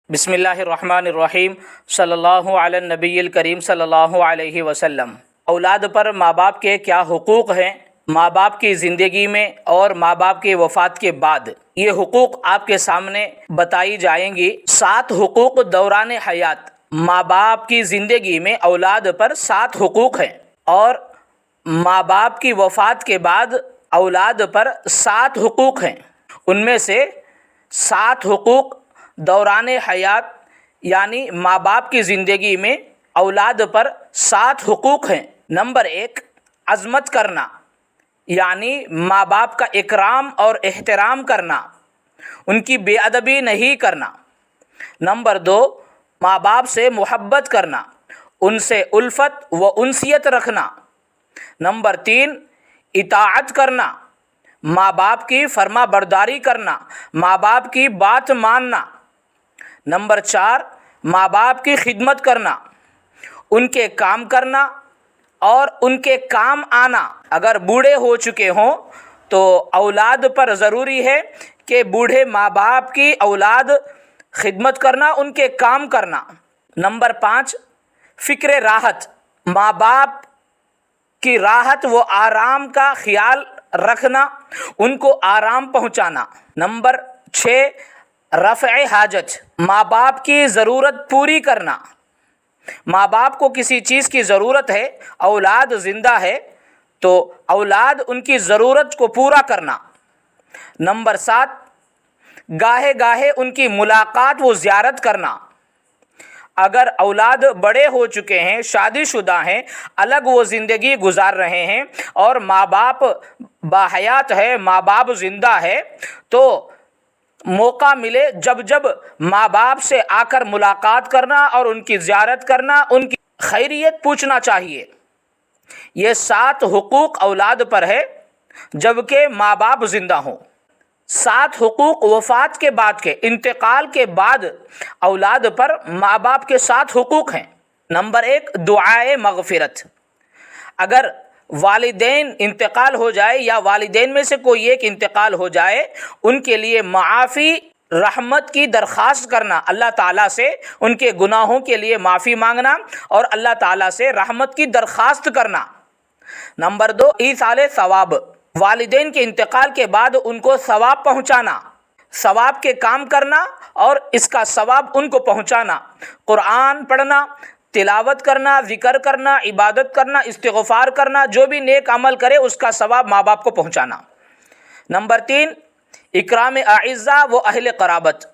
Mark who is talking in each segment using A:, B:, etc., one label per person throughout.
A: بسم اللہ الرحمن الرحیم صلی اللہ علی النبی الکریم صلی اللہ علیہ وسلم۔ اولاد پر ماں باپ کے کیا حقوق ہیں ماں باپ کی زندگی میں اور ماں باپ کی وفات کے بعد، یہ حقوق آپ کے سامنے بتائی جائیں گی۔ 7 حقوق دوران حیات۔ ماں باپ کی زندگی میں اولاد پر 7 حقوق ہیں اور ماں باپ کی وفات کے بعد اولاد پر 7 حقوق ہیں۔ ان میں سے 7 حقوق دوران حیات یعنی ماں باپ کی زندگی میں اولاد پر 7 حقوق ہیں۔ نمبر 1، عظمت کرنا یعنی ماں باپ کا اکرام اور احترام کرنا، ان کی بے ادبی نہیں کرنا۔ نمبر 2، ماں باپ سے محبت کرنا، ان سے الفت و انسیت رکھنا۔ نمبر 3، اطاعت کرنا، ماں باپ کی فرما برداری کرنا، ماں باپ کی بات ماننا۔ نمبر 4، ماں باپ کی خدمت کرنا، ان کے کام کرنا اور ان کے کام آنا۔ اگر بوڑھے ہو چکے ہوں تو اولاد پر ضروری ہے کہ بوڑھے ماں باپ کی اولاد خدمت کرنا، ان کے کام کرنا۔ نمبر 5، فکر راحت، ماں باپ کی راحت و آرام کا خیال رکھنا، ان کو آرام پہنچانا۔ نمبر 6، رفع حاجت، ماں باپ کی ضرورت پوری کرنا۔ ماں باپ کو کسی چیز کی ضرورت ہے، اولاد زندہ ہے تو اولاد ان کی ضرورت کو پورا کرنا۔ نمبر 7، گاہے گاہے ان کی ملاقات و زیارت کرنا۔ اگر اولاد بڑے ہو چکے ہیں، شادی شدہ ہیں، الگ وہ زندگی گزار رہے ہیں اور ماں باپ باحیات ہے، ماں باپ زندہ ہے، تو موقع ملے جب ماں باپ سے آ کر ملاقات کرنا اور ان کی زیارت کرنا، ان کی خیریت پوچھنا چاہیے۔ یہ 7 حقوق اولاد پر ہے جبکہ ماں باپ زندہ ہوں۔ 7 حقوق وفات کے بعد کے، انتقال کے بعد اولاد پر ماں باپ کے 7 حقوق ہیں۔ نمبر 1، دعائے مغفرت۔ اگر والدین انتقال ہو جائے یا والدین میں سے کوئی ایک انتقال ہو جائے، ان کے لیے معافی، رحمت کی درخواست کرنا، اللہ تعالیٰ سے ان کے گناہوں کے لیے معافی مانگنا اور اللہ تعالیٰ سے رحمت کی درخواست کرنا۔ نمبر 2، ایصال ثواب، والدین کے انتقال کے بعد ان کو ثواب پہنچانا، ثواب کے کام کرنا اور اس کا ثواب ان کو پہنچانا۔ قرآن پڑھنا، تلاوت کرنا، ذکر کرنا، عبادت کرنا، استغفار کرنا، جو بھی نیک عمل کرے اس کا ثواب ماں باپ کو پہنچانا۔ نمبر 3، اکرام اعزاء و اہل قرابت،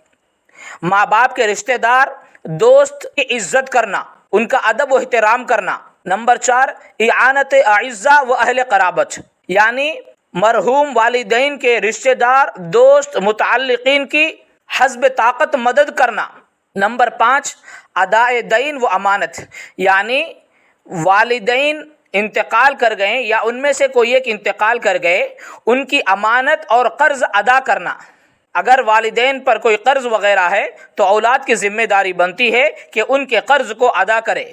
A: ماں باپ کے رشتہ دار، دوست کی عزت کرنا، ان کا ادب و احترام کرنا۔ نمبر 4، اعانت اعزاء و اہل قرابت، یعنی مرحوم والدین کے رشتہ دار، دوست، متعلقین کی حسب طاقت مدد کرنا۔ نمبر 5، ادائے دین و امانت، یعنی والدین انتقال کر گئے یا ان میں سے کوئی ایک انتقال کر گئے، ان کی امانت اور قرض ادا کرنا۔ اگر والدین پر کوئی قرض وغیرہ ہے تو اولاد کی ذمہ داری بنتی ہے کہ ان کے قرض کو ادا کرے۔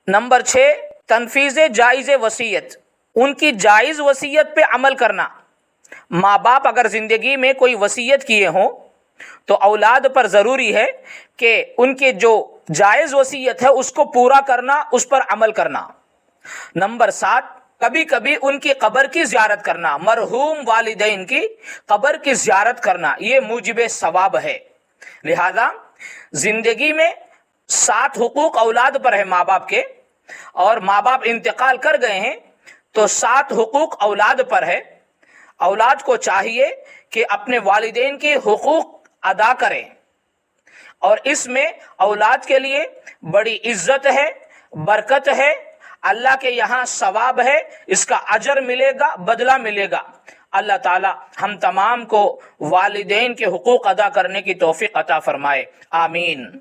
A: نمبر 6، تنفیذ جائز وصیت، ان کی جائز وصیت پہ عمل کرنا۔ ماں باپ اگر زندگی میں کوئی وصیت کیے ہوں تو اولاد پر ضروری ہے کہ ان کے جو جائز وصیت ہے اس کو پورا کرنا، اس پر عمل کرنا۔ نمبر 7، کبھی کبھی ان کی قبر کی زیارت کرنا، مرحوم والدین کی قبر کی زیارت کرنا، یہ موجب ثواب ہے۔ لہذا زندگی میں 7 حقوق اولاد پر ہے ماں باپ کے، اور ماں باپ انتقال کر گئے ہیں تو 7 حقوق اولاد پر ہے۔ اولاد کو چاہیے کہ اپنے والدین کے حقوق ادا کریں، اور اس میں اولاد کے لیے بڑی عزت ہے، برکت ہے، اللہ کے یہاں ثواب ہے، اس کا اجر ملے گا، بدلہ ملے گا۔ اللہ تعالی ہم تمام کو والدین کے حقوق ادا کرنے کی توفیق عطا فرمائے، آمین۔